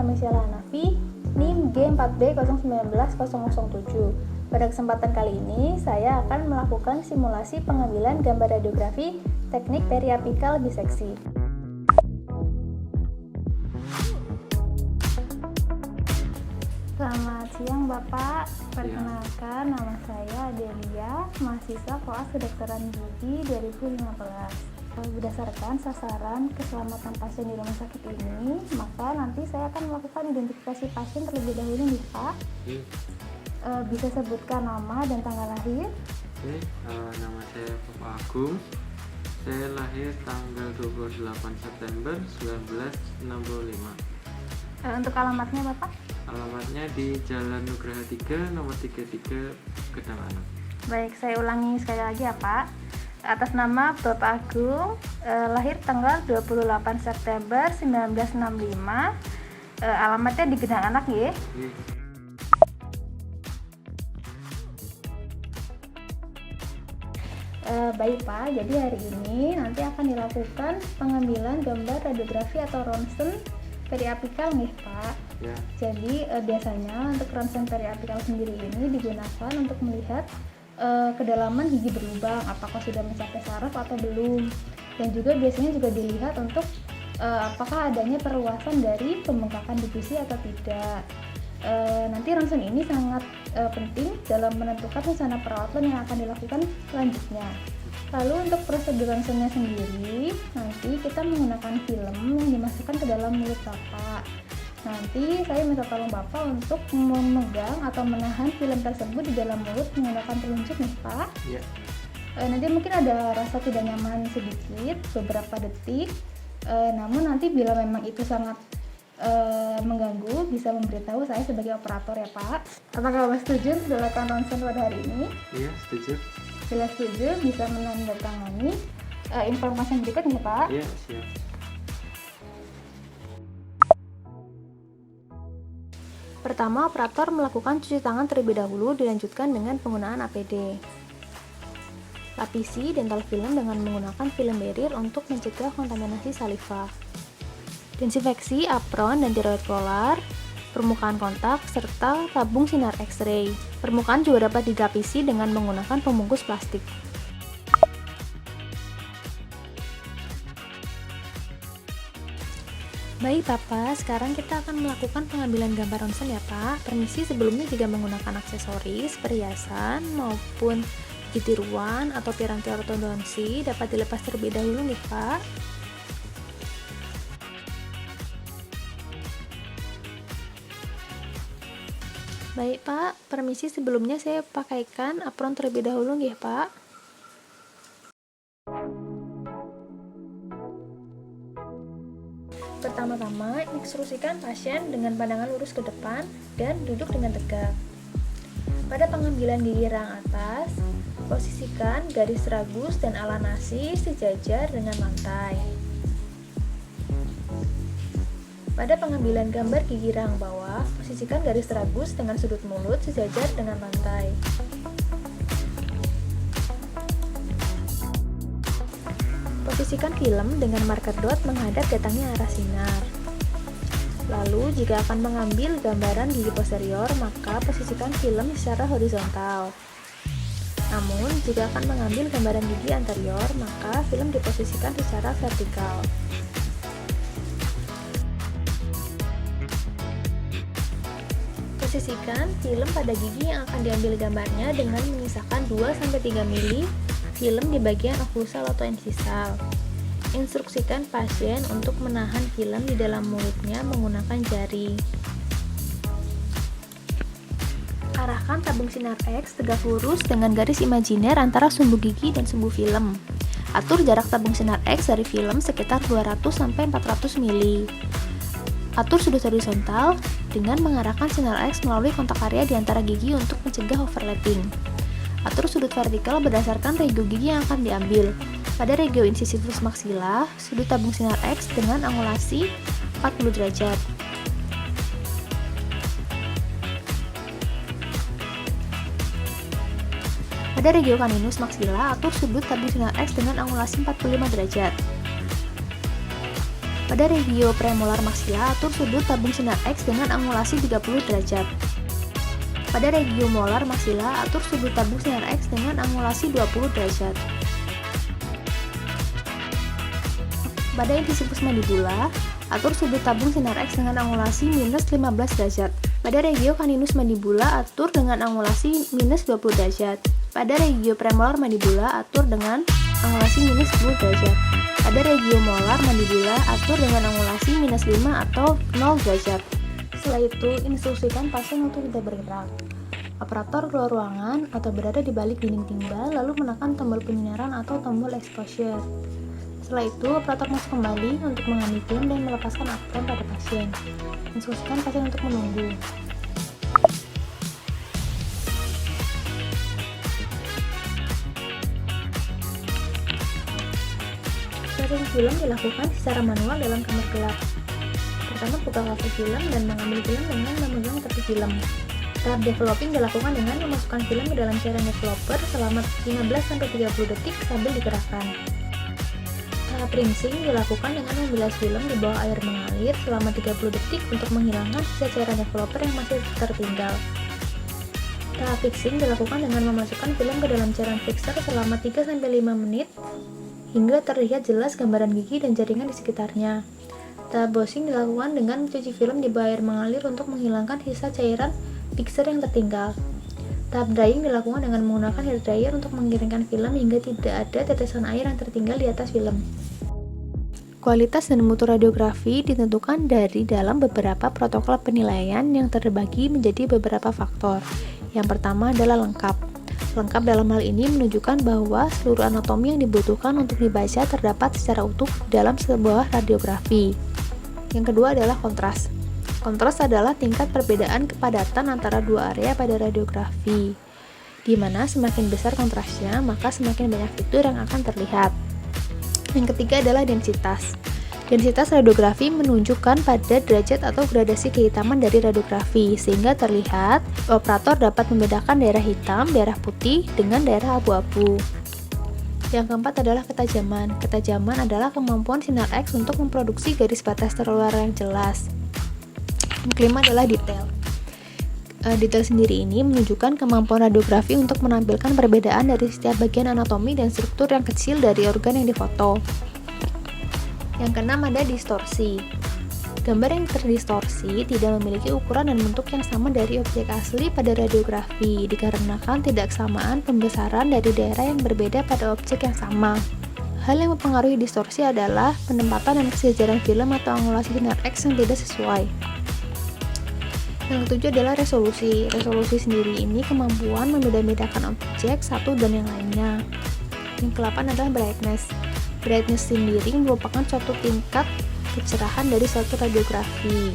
Michelle Hanafi, NIM G4B019007. Pada kesempatan kali ini, saya akan melakukan simulasi pengambilan gambar radiografi teknik periapikal biseksi. Selamat siang Bapak, perkenalkan nama saya Adelia, mahasiswa koas kedokteran gigi 2015. Berdasarkan sasaran keselamatan pasien di rumah sakit ini, maka nanti saya akan melakukan identifikasi pasien terlebih dahulu nih Pak. Bisa sebutkan nama dan tanggal lahir? Nama saya Bapak Agung. Saya lahir tanggal 28 September 1965. Untuk alamatnya Bapak? Alamatnya di Jalan Nugraha 3, nomor 33, Gedang Anak. Baik, saya ulangi sekali lagi ya Pak. Atas nama Bapak Agung, lahir tanggal 28 September 1965, alamatnya di Gedang Anak ya? Baik Pak, jadi hari ini nanti akan dilakukan pengambilan gambar radiografi atau ronsen periapikal nih Pak. Ya. Jadi biasanya untuk ronsen periapikal sendiri ini digunakan untuk melihat kedalaman gigi berlubang, apakah sudah mencapai saraf atau belum. Dan juga biasanya juga dilihat untuk apakah adanya perluasan dari pembengkakan di gusi atau tidak. Nanti ronsen ini sangat penting dalam menentukan rencana perawatan yang akan dilakukan selanjutnya. Lalu untuk prosedur ronsennya sendiri, nanti kita menggunakan film yang dimasukkan ke dalam mulut Bapak. Nanti saya minta tolong Bapak untuk memegang atau menahan film tersebut di dalam mulut menggunakan telunjuk nih Pak. Ya. Nanti mungkin ada rasa tidak nyaman sedikit, beberapa detik. Namun nanti bila memang itu sangat mengganggu, bisa memberitahu saya sebagai operator ya Pak. Apakah Bapak setuju dilakukan ronsen pada hari ini? Iya, setuju. Bila setuju, bisa menandatangani informasi yang berikut nih Pak. Iya, siap. Pertama, operator melakukan cuci tangan terlebih dahulu, dilanjutkan dengan penggunaan APD. Lapisi dental film dengan menggunakan film barrier untuk mencegah kontaminasi saliva. Desinfeksi apron dan tiroid polar, permukaan kontak, serta tabung sinar X-ray. Permukaan juga dapat dilapisi dengan menggunakan pembungkus plastik. Baik Bapak, sekarang kita akan melakukan pengambilan gambar ronsen ya Pak. Permisi, sebelumnya jika menggunakan aksesoris, perhiasan, maupun gigi tiruan atau piranti ortodonsi dapat dilepas terlebih dahulu nih Pak. Baik Pak, permisi sebelumnya saya pakaikan apron terlebih dahulu nih Pak. Pertama-tama, instruksikan pasien dengan pandangan lurus ke depan dan duduk dengan tegak. Pada pengambilan gigi rang atas, posisikan garis ragus dan ala nasi sejajar dengan lantai. Pada pengambilan gambar gigi rang bawah, posisikan garis ragus dengan sudut mulut sejajar dengan lantai. Posisikan film dengan marker dot menghadap datangnya arah sinar. Lalu, jika akan mengambil gambaran gigi posterior, maka posisikan film secara horizontal. Namun, jika akan mengambil gambaran gigi anterior, maka film diposisikan secara vertikal. Posisikan film pada gigi yang akan diambil gambarnya dengan menyisakan 2-3 mili film di bagian oklusal atau insisal. Instruksikan pasien untuk menahan film di dalam mulutnya menggunakan jari. Arahkan tabung sinar X tegak lurus dengan garis imajiner antara sumbu gigi dan sumbu film. Atur jarak tabung sinar X dari film sekitar 200-400 mili. Atur sudut horizontal dengan mengarahkan sinar X melalui kontak area di antara gigi untuk mencegah overlapping. Atur sudut vertikal berdasarkan regio gigi yang akan diambil. Pada regio incisivus maxilla, sudut tabung sinar X dengan angulasi 40 derajat. Pada regio caninus maxilla, atur sudut tabung sinar X dengan angulasi 45 derajat. Pada regio premolar maksila, atur sudut tabung sinar X dengan angulasi 30 derajat. Pada regio molar maksila, atur sudut tabung sinar X dengan angulasi 20 derajat. Pada intisipus mandibula, atur sudut tabung sinar X dengan angulasi minus 15 derajat. Pada regio caninus mandibula, atur dengan angulasi minus 20 derajat. Pada regio premolar mandibula, atur dengan angulasi minus 10 derajat. Pada regio molar mandibula, atur dengan angulasi minus 5 atau 0 derajat. Setelah itu, instruksikan pasien untuk tidak bergerak. Operator keluar ruangan atau berada di balik dinding timbal, lalu menekan tombol penyinaran atau tombol exposure. Setelah itu, operator masuk kembali untuk mengambil film dan melepaskan apron pada pasien. Instruksikan pasien untuk menunggu. Setting film dilakukan secara manual dalam kamar gelap. Pertama, buka cover film dan mengambil film dengan memegang tepi film. Tahap developing dilakukan dengan memasukkan film ke dalam cairan developer selama 15-30 detik sambil digerakkan. Tahap rinsing dilakukan dengan membilas film di bawah air mengalir selama 30 detik untuk menghilangkan sisa cairan developer yang masih tertinggal. Tahap fixing dilakukan dengan memasukkan film ke dalam cairan fixer selama 3-5 menit hingga terlihat jelas gambaran gigi dan jaringan di sekitarnya. Tahap bossing dilakukan dengan mencuci film di bawah air mengalir untuk menghilangkan sisa cairan fixer yang tertinggal. Tahap drying dilakukan dengan menggunakan hair dryer untuk mengeringkan film hingga tidak ada tetesan air yang tertinggal di atas film. Kualitas dan mutu radiografi ditentukan dari dalam beberapa protokol penilaian yang terbagi menjadi beberapa faktor. Yang pertama adalah lengkap. Lengkap dalam hal ini menunjukkan bahwa seluruh anatomi yang dibutuhkan untuk dibaca terdapat secara utuh dalam sebuah radiografi. Yang kedua adalah kontras. Kontras adalah tingkat perbedaan kepadatan antara dua area pada radiografi, di mana semakin besar kontrasnya, maka semakin banyak fitur yang akan terlihat. Yang ketiga adalah densitas. Densitas radiografi menunjukkan pada derajat atau gradasi kehitaman dari radiografi, sehingga terlihat operator dapat membedakan daerah hitam, daerah putih, dengan daerah abu-abu. Yang keempat adalah ketajaman. Ketajaman adalah kemampuan sinar X untuk memproduksi garis batas terluar yang jelas. Yang kelima adalah detail. Detail sendiri ini menunjukkan kemampuan radiografi untuk menampilkan perbedaan dari setiap bagian anatomi dan struktur yang kecil dari organ yang difoto. Yang keenam ada distorsi. Gambar yang terdistorsi tidak memiliki ukuran dan bentuk yang sama dari objek asli pada radiografi, dikarenakan tidak kesamaan pembesaran dari daerah yang berbeda pada objek yang sama. Hal yang mempengaruhi distorsi adalah penempatan dan kesejaran film atau angulasi sinar X yang tidak sesuai. Yang ketujuh adalah resolusi. Resolusi sendiri ini kemampuan membeda-bedakan objek satu dan yang lainnya. Yang ke-8 adalah brightness. Brightness sendiri merupakan suatu tingkat kecerahan dari suatu radiografi.